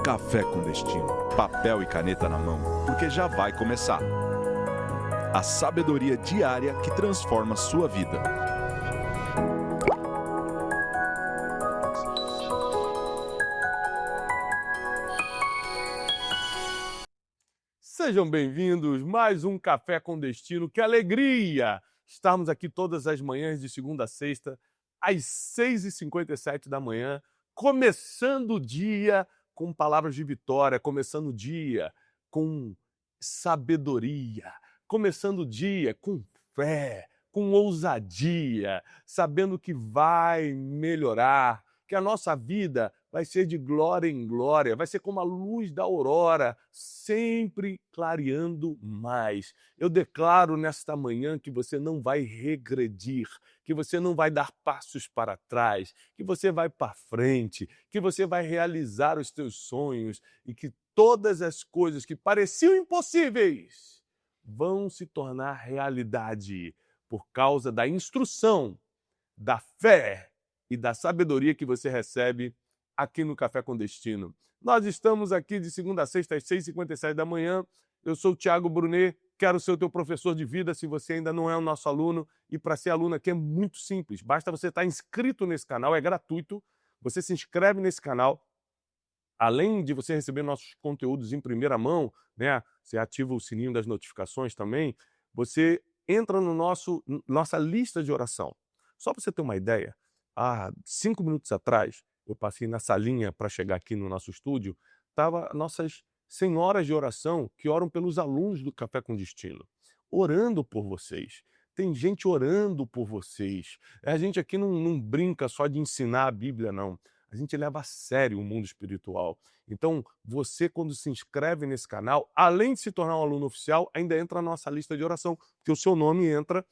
Café com Destino, papel e caneta na mão, porque já vai começar. A sabedoria diária que transforma sua vida. Sejam bem-vindos, mais um Café com Destino. Que alegria estarmos aqui todas as manhãs de segunda a sexta, às 6h57 da manhã, começando o dia com palavras de vitória, começando o dia com sabedoria, começando o dia com fé, com ousadia, sabendo que vai melhorar, que a nossa vida vai ser de glória em glória, vai ser como a luz da aurora, sempre clareando mais. Eu declaro nesta manhã que você não vai regredir, que você não vai dar passos para trás, que você vai para frente, que você vai realizar os teus sonhos e que todas as coisas que pareciam impossíveis vão se tornar realidade por causa da instrução, da fé e da sabedoria que você recebe aqui no Café com Destino. Nós estamos aqui de segunda a sexta às 6h57 da manhã. Eu sou o Thiago Brunet, quero ser o teu professor de vida se você ainda não é o nosso aluno. E para ser aluno aqui é muito simples, basta você estar inscrito nesse canal, é gratuito. Você se inscreve nesse canal. Além de você receber nossos conteúdos em primeira mão, né? Você ativa o sininho das notificações também, você entra no nossa lista de oração. Só para você ter uma ideia, há 5 minutos atrás, eu passei na salinha para chegar aqui no nosso estúdio, estavam nossas senhoras de oração que oram pelos alunos do Café com Destino, orando por vocês. Tem gente orando por vocês. A gente aqui não brinca só de ensinar a Bíblia, não. A gente leva a sério o mundo espiritual. Então, você, quando se inscreve nesse canal, além de se tornar um aluno oficial, ainda entra na nossa lista de oração, porque o seu nome entra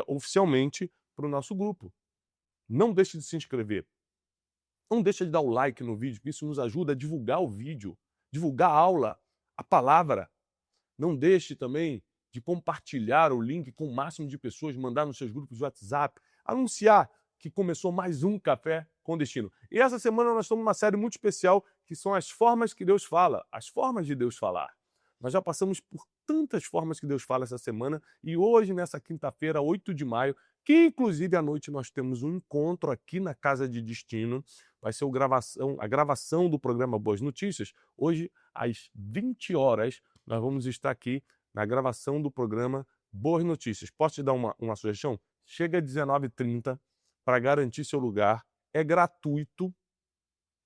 oficialmente para o nosso grupo. Não deixe de se inscrever. Não deixe de dar o like no vídeo, porque isso nos ajuda a divulgar o vídeo, divulgar a aula, a palavra. Não deixe também de compartilhar o link com o máximo de pessoas, mandar nos seus grupos de WhatsApp, anunciar que começou mais um Café com Destino. E essa semana nós estamos numa série muito especial, que são as formas que Deus fala, as formas de Deus falar. Nós já passamos por tantas formas que Deus fala essa semana, e hoje, nessa quinta-feira, 8 de maio, que inclusive à noite nós temos um encontro aqui na Casa de Destino, vai ser a gravação do programa Boas Notícias. Hoje, às 20 horas, nós vamos estar aqui na gravação do programa Boas Notícias. Posso te dar uma sugestão? Chega às 19h30 para garantir seu lugar. É gratuito.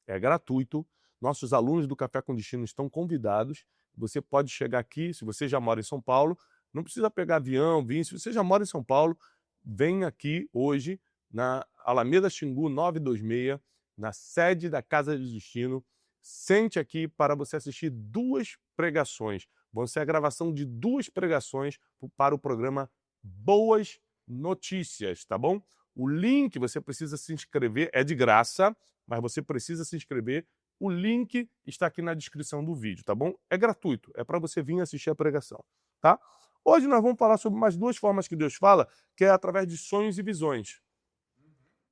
É gratuito. Nossos alunos do Café com Destino estão convidados. Você pode chegar aqui, se você já mora em São Paulo, não precisa pegar avião, vir. Se você já mora em São Paulo, vem aqui hoje na Alameda Xingu 926, na sede da Casa de Destino. Sente aqui para você assistir 2 pregações. Vão ser a gravação de 2 pregações para o programa Boas Notícias, tá bom? O link, você precisa se inscrever, é de graça, mas você precisa se inscrever. O link está aqui na descrição do vídeo, tá bom? É gratuito, é para você vir assistir a pregação, tá? Hoje nós vamos falar sobre mais 2 formas que Deus fala, que é através de sonhos e visões.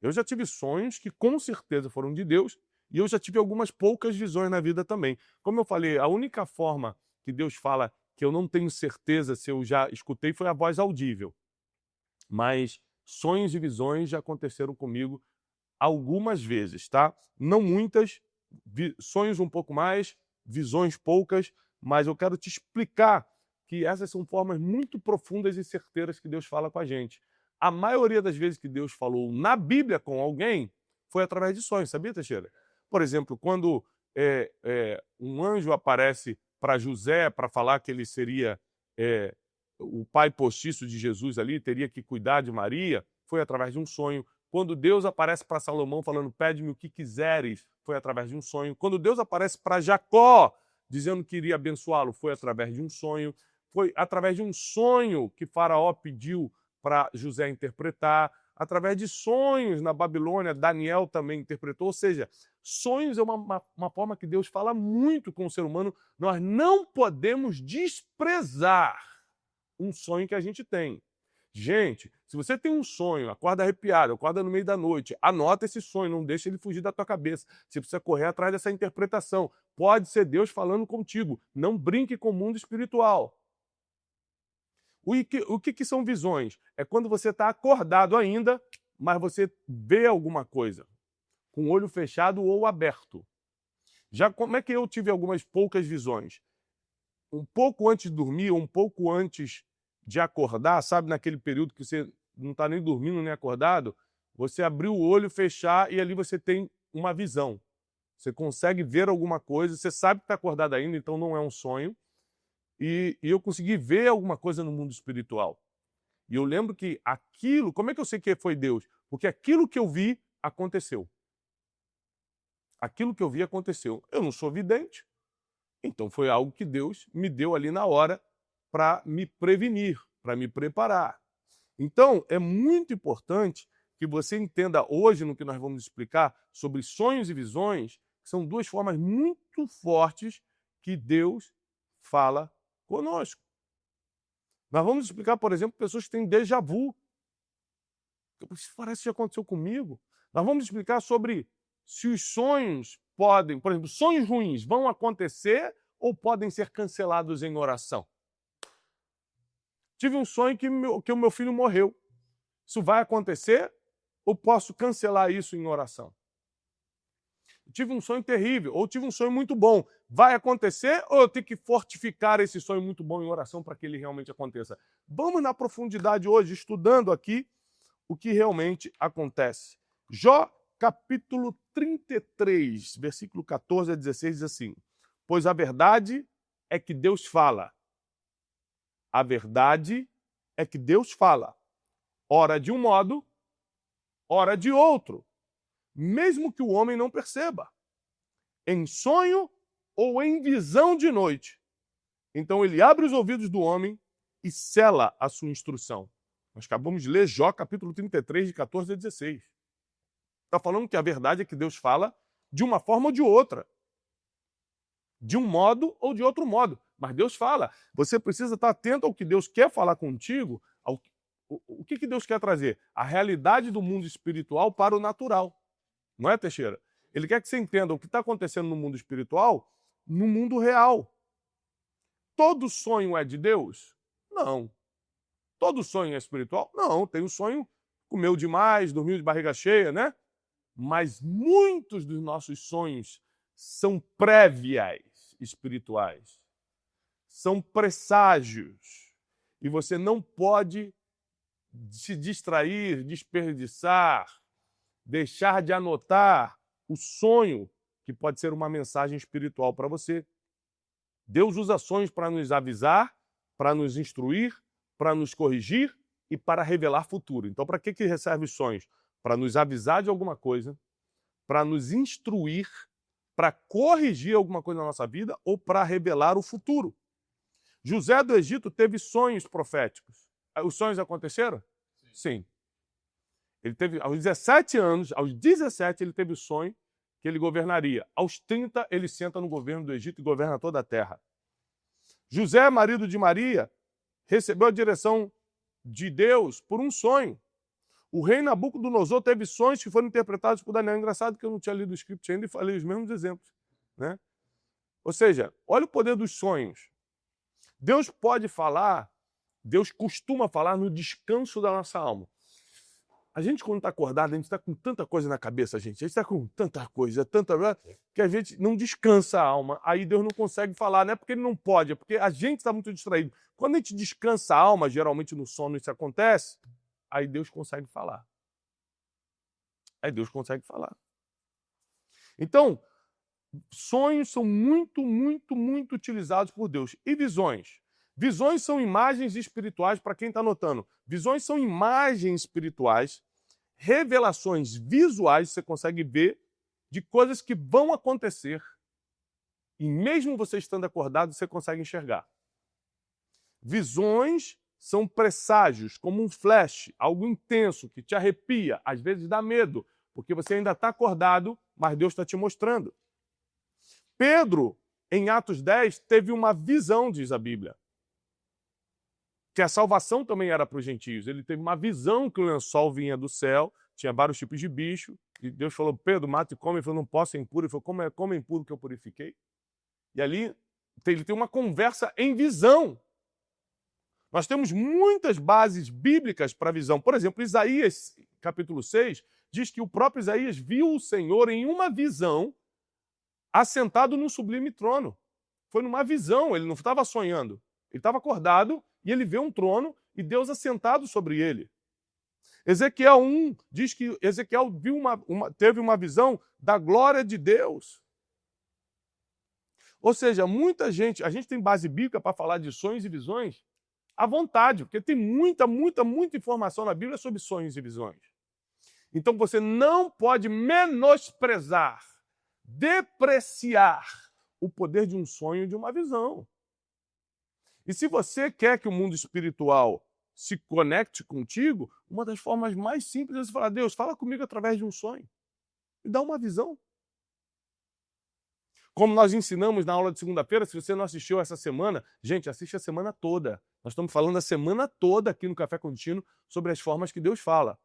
Eu já tive sonhos que com certeza foram de Deus, e eu já tive algumas poucas visões na vida também. Como eu falei, a única forma que Deus fala que eu não tenho certeza se eu já escutei foi a voz audível. Mas sonhos e visões já aconteceram comigo algumas vezes, tá? Não muitas, sonhos um pouco mais, visões poucas, mas eu quero te explicar que essas são formas muito profundas e certeiras que Deus fala com a gente. A maioria das vezes que Deus falou na Bíblia com alguém foi através de sonhos, sabia, Teixeira? Por exemplo, quando um anjo aparece para José para falar que ele seria o pai postiço de Jesus ali, teria que cuidar de Maria, foi através de um sonho. Quando Deus aparece para Salomão falando, pede-me o que quiseres, foi através de um sonho. Quando Deus aparece para Jacó, dizendo que iria abençoá-lo, foi através de um sonho. Foi através de um sonho que Faraó pediu para José interpretar. Através de sonhos na Babilônia, Daniel também interpretou. Ou seja, sonhos é uma forma que Deus fala muito com o ser humano. Nós não podemos desprezar um sonho que a gente tem. Gente, se você tem um sonho, acorda arrepiado, acorda no meio da noite, anota esse sonho, não deixa ele fugir da tua cabeça. Você precisa correr atrás dessa interpretação. Pode ser Deus falando contigo. Não brinque com o mundo espiritual. O que são visões? É quando você está acordado ainda, mas você vê alguma coisa, com o olho fechado ou aberto. Já como é que eu tive algumas poucas visões? Um pouco antes de dormir, ou um pouco antes de acordar, sabe, naquele período que você não está nem dormindo nem acordado, você abriu o olho, fechar e ali você tem uma visão. Você consegue ver alguma coisa, você sabe que está acordado ainda, então não é um sonho. E eu consegui ver alguma coisa no mundo espiritual. E eu lembro que aquilo, como é que eu sei que foi Deus? Porque aquilo que eu vi aconteceu. Aquilo que eu vi aconteceu. Eu não sou vidente, então foi algo que Deus me deu ali na hora para me prevenir, para me preparar. Então, é muito importante que você entenda hoje, no que nós vamos explicar, sobre sonhos e visões, que são duas formas muito fortes que Deus fala conosco. Nós vamos explicar, por exemplo, pessoas que têm déjà vu. Isso parece que já aconteceu comigo. Nós vamos explicar sobre se os sonhos podem, por exemplo, sonhos ruins vão acontecer ou podem ser cancelados em oração. Tive um sonho que o meu filho morreu. Isso vai acontecer ou posso cancelar isso em oração? Tive um sonho terrível, ou tive um sonho muito bom. Vai acontecer ou eu tenho que fortificar esse sonho muito bom em oração para que ele realmente aconteça? Vamos na profundidade hoje, estudando aqui o que realmente acontece. Jó, capítulo 33, versículo 14 a 16, diz assim: pois a verdade é que Deus fala. A verdade é que Deus fala. Ora de um modo, ora de outro. Mesmo que o homem não perceba, em sonho ou em visão de noite. Então ele abre os ouvidos do homem e sela a sua instrução. Nós acabamos de ler Jó, capítulo 33, de 14 a 16. Está falando que a verdade é que Deus fala de uma forma ou de outra. De um modo ou de outro modo. Mas Deus fala. Você precisa estar atento ao que Deus quer falar contigo. O que Deus quer trazer? A realidade do mundo espiritual para o natural. Não é, Teixeira? Ele quer que você entenda o que está acontecendo no mundo espiritual, no mundo real. Todo sonho é de Deus? Não. Todo sonho é espiritual? Não. Tem um sonho, comeu demais, dormiu de barriga cheia, né? Mas muitos dos nossos sonhos são prévias espirituais. São presságios. E você não pode se distrair, desperdiçar, deixar de anotar o sonho, que pode ser uma mensagem espiritual para você. Deus usa sonhos para nos avisar, para nos instruir, para nos corrigir e para revelar futuro. Então, para que recebe os sonhos? Para nos avisar de alguma coisa, para nos instruir, para corrigir alguma coisa na nossa vida ou para revelar o futuro. José do Egito teve sonhos proféticos. Os sonhos aconteceram? Sim. Ele teve, aos 17 anos, aos 17 ele teve o sonho que ele governaria. Aos 30 ele senta no governo do Egito e governa toda a terra. José, marido de Maria, recebeu a direção de Deus por um sonho. O rei Nabucodonosor teve sonhos que foram interpretados por Daniel. Engraçado que eu não tinha lido o script ainda e falei os mesmos exemplos, né? Ou seja, olha o poder dos sonhos. Deus pode falar, Deus costuma falar no descanso da nossa alma. A gente, quando está acordado, a gente está com tanta coisa na cabeça, gente está com tanta coisa, que a gente não descansa a alma. Aí Deus não consegue falar, não é porque ele não pode, é porque a gente está muito distraído. Quando a gente descansa a alma, geralmente no sono isso acontece, aí Deus consegue falar. Aí Deus consegue falar. Então, sonhos são muito, muito, muito utilizados por Deus. E visões? Visões são imagens espirituais, para quem está anotando. Visões são imagens espirituais, revelações visuais, você consegue ver, de coisas que vão acontecer. E mesmo você estando acordado, você consegue enxergar. Visões são presságios, como um flash, algo intenso, que te arrepia, às vezes dá medo, porque você ainda está acordado, mas Deus está te mostrando. Pedro, em Atos 10, teve uma visão, diz a Bíblia. que a salvação também era para os gentios. Ele teve uma visão que o lençol vinha do céu, tinha vários tipos de bicho, e Deus falou, Pedro, mata e come. Ele falou, não posso, é impuro. Ele falou, como é impuro que eu purifiquei? E ali ele tem uma conversa em visão. Nós temos muitas bases bíblicas para a visão. Por exemplo, Isaías, capítulo 6, diz que o próprio Isaías viu o Senhor em uma visão, assentado num sublime trono. Foi numa visão, ele não estava sonhando. Ele estava acordado e ele vê um trono e Deus assentado sobre ele. Ezequiel 1 diz que Ezequiel viu teve uma visão da glória de Deus. Ou seja, muita gente, a gente tem base bíblica para falar de sonhos e visões à vontade, porque tem muita informação na Bíblia sobre sonhos e visões. Então você não pode menosprezar, depreciar o poder de um sonho e de uma visão. E se você quer que o mundo espiritual se conecte contigo, uma das formas mais simples é você falar, Deus, fala comigo através de um sonho. Me dá uma visão. Como nós ensinamos na aula de segunda-feira, se você não assistiu essa semana, gente, assiste a semana toda. Nós estamos falando a semana toda aqui no Café Contínuo sobre as formas que Deus fala.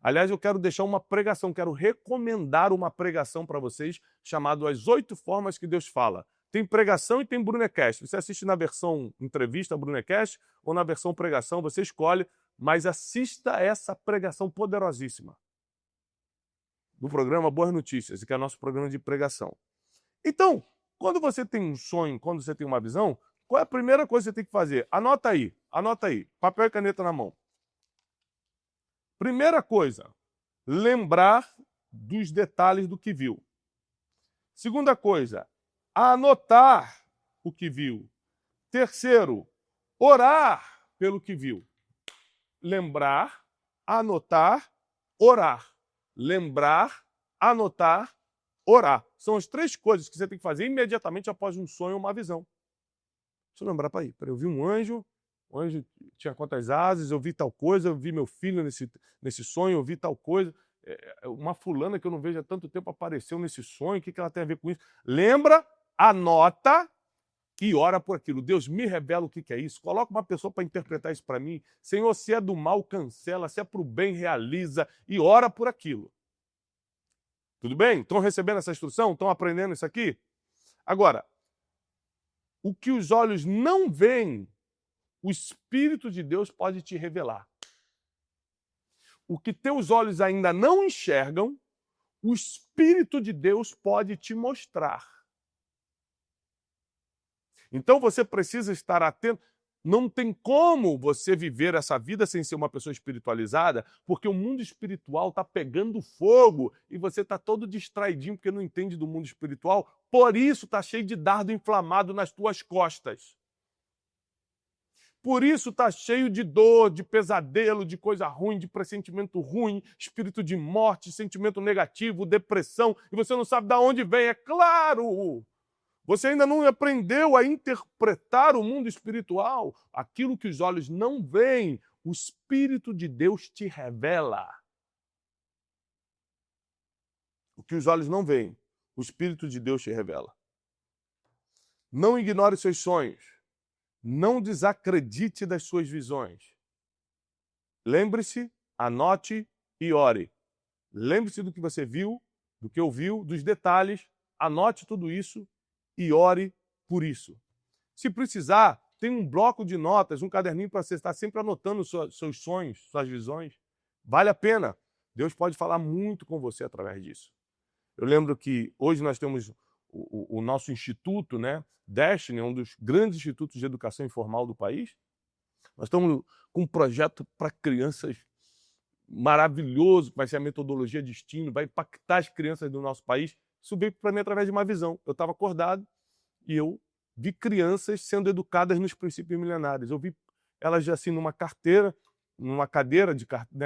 Aliás, eu quero deixar uma pregação, quero recomendar uma pregação para vocês chamada As 8 Formas que Deus Fala. Tem pregação e tem Brunecast. Você assiste na versão entrevista, Brunecast, ou na versão pregação, você escolhe, mas assista essa pregação poderosíssima do programa Boas Notícias, que é o nosso programa de pregação. Então, quando você tem um sonho, quando você tem uma visão, qual é a primeira coisa que você tem que fazer? Anota aí, papel e caneta na mão. Primeira coisa, lembrar dos detalhes do que viu. Segunda coisa, anotar o que viu. Terceiro, orar pelo que viu. Lembrar, anotar, orar. Lembrar, anotar, orar. São as 3 coisas que você tem que fazer imediatamente após um sonho ou uma visão. Deixa eu lembrar, peraí, eu vi um anjo tinha quantas asas, eu vi tal coisa, eu vi meu filho nesse sonho, eu vi tal coisa. Uma fulana que eu não vejo há tanto tempo apareceu nesse sonho, o que ela tem a ver com isso? Lembra, anota e ora por aquilo. Deus, me revela o que é isso. Coloca uma pessoa para interpretar isso para mim. Senhor, se é do mal, cancela. Se é para o bem, realiza. E ora por aquilo. Tudo bem? Estão recebendo essa instrução? Estão aprendendo isso aqui? Agora, o que os olhos não veem, o Espírito de Deus pode te revelar. O que teus olhos ainda não enxergam, o Espírito de Deus pode te mostrar. Então você precisa estar atento. Não tem como você viver essa vida sem ser uma pessoa espiritualizada, porque o mundo espiritual está pegando fogo e você está todo distraidinho porque não entende do mundo espiritual. Por isso está cheio de dardo inflamado nas tuas costas. Por isso está cheio de dor, de pesadelo, de coisa ruim, de pressentimento ruim, espírito de morte, sentimento negativo, depressão, e você não sabe de onde vem. É claro! Você ainda não aprendeu a interpretar o mundo espiritual. Aquilo que os olhos não veem, o Espírito de Deus te revela. O que os olhos não veem, o Espírito de Deus te revela. Não ignore seus sonhos. Não desacredite das suas visões. Lembre-se, anote e ore. Lembre-se do que você viu, do que ouviu, dos detalhes. Anote tudo isso e ore por isso. Se precisar, tem um bloco de notas, um caderninho para você estar sempre anotando seus sonhos, suas visões. Vale a pena. Deus pode falar muito com você através disso. Eu lembro que hoje nós temos o nosso instituto, né? Destiny, um dos grandes institutos de educação informal do país. Nós estamos com um projeto para crianças maravilhoso, que vai ser a metodologia Destino, vai impactar as crianças do nosso país. Isso veio para mim através de uma visão. Eu estava acordado e eu vi crianças sendo educadas nos princípios milenares. Eu vi elas assim numa cadeira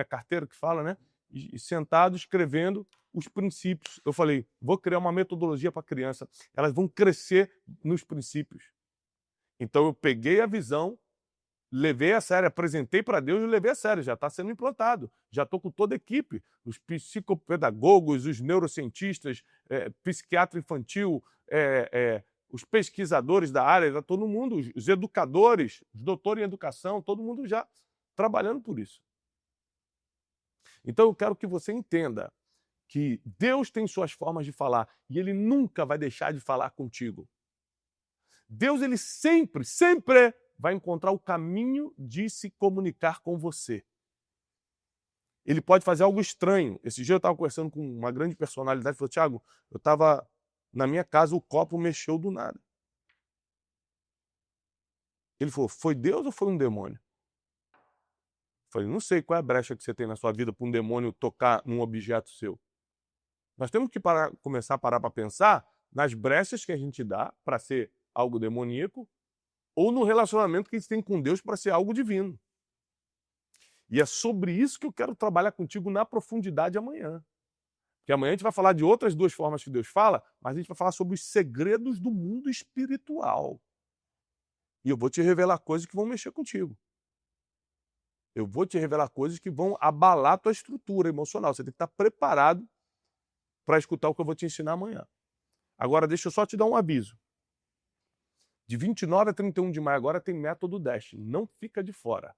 carteira que fala, né? E sentados escrevendo os princípios. Eu falei, vou criar uma metodologia para criança. Elas vão crescer nos princípios. Então eu peguei a visão, levei a sério, apresentei para Deus e levei a sério. Já está sendo implantado. Já estou com toda a equipe. Os psicopedagogos, os neurocientistas, psiquiatra infantil, os pesquisadores da área, já todo mundo, os educadores, os doutores em educação, todo mundo já trabalhando por isso. Então eu quero que você entenda que Deus tem suas formas de falar e Ele nunca vai deixar de falar contigo. Deus, Ele sempre vai encontrar o caminho de se comunicar com você. Ele pode fazer algo estranho. Esse dia eu estava conversando com uma grande personalidade e falou: Thiago, eu estava na minha casa, o copo mexeu do nada. Ele falou: foi Deus ou foi um demônio? Eu falei: não sei qual é a brecha que você tem na sua vida para um demônio tocar num objeto seu. Nós temos que começar a parar para pensar nas brechas que a gente dá para ser algo demoníaco ou no relacionamento que a gente tem com Deus para ser algo divino. E é sobre isso que eu quero trabalhar contigo na profundidade amanhã. Porque amanhã a gente vai falar de outras duas formas que Deus fala, mas a gente vai falar sobre os segredos do mundo espiritual. E eu vou te revelar coisas que vão mexer contigo. Eu vou te revelar coisas que vão abalar a tua estrutura emocional. Você tem que estar preparado para escutar o que eu vou te ensinar amanhã. Agora, deixa eu só te dar um aviso. De 29 a 31 de maio agora tem Método Destiny. Não fica de fora.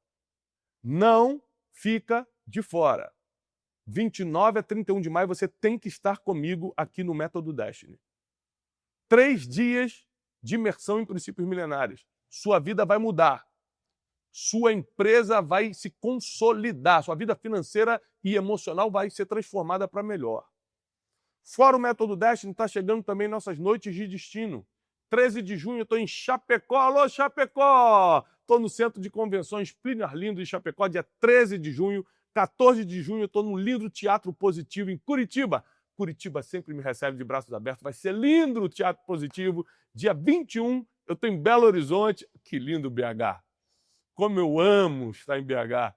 Não fica de fora. 29 a 31 de maio você tem que estar comigo aqui no Método Destiny. 3 dias de imersão em princípios milenares. Sua vida vai mudar. Sua empresa vai se consolidar. Sua vida financeira e emocional vai ser transformada para melhor. Fora o Método Destiny, está chegando também nossas noites de destino. 13 de junho eu estou em Chapecó. Alô, Chapecó! Estou no Centro de Convenções Plínio Arlindo, em Chapecó, dia 13 de junho. 14 de junho eu estou no lindo Teatro Positivo, em Curitiba. Curitiba sempre me recebe de braços abertos. Vai ser lindo o Teatro Positivo. Dia 21 eu estou em Belo Horizonte. Que lindo BH! Como eu amo estar em BH.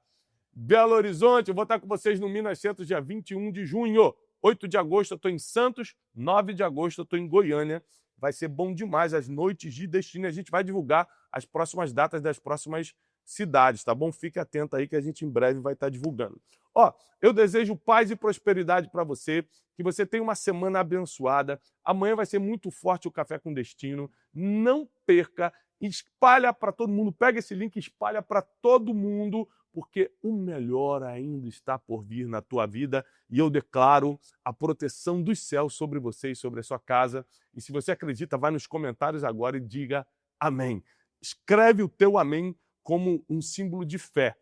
Belo Horizonte, eu vou estar com vocês no Minas Centro, dia 21 de junho. 8 de agosto eu estou em Santos. 9 de agosto eu estou em Goiânia. Vai ser bom demais as noites de destino. A gente vai divulgar as próximas datas das próximas cidades, tá bom? Fique atento aí que a gente em breve vai estar divulgando. Ó, eu desejo paz e prosperidade para você, que você tenha uma semana abençoada. Amanhã vai ser muito forte o Café com Destino. Não perca, espalha para todo mundo. Pega esse link e espalha para todo mundo, porque o melhor ainda está por vir na tua vida. E eu declaro a proteção dos céus sobre você e sobre a sua casa. E se você acredita, vai nos comentários agora e diga amém. Escreve o teu amém como um símbolo de fé,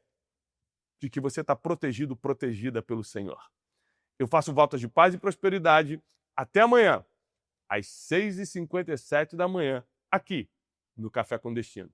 de que você está protegido, protegida pelo Senhor. Eu faço votos de paz e prosperidade. Até amanhã, às 6h57 da manhã, aqui no Café com Destino.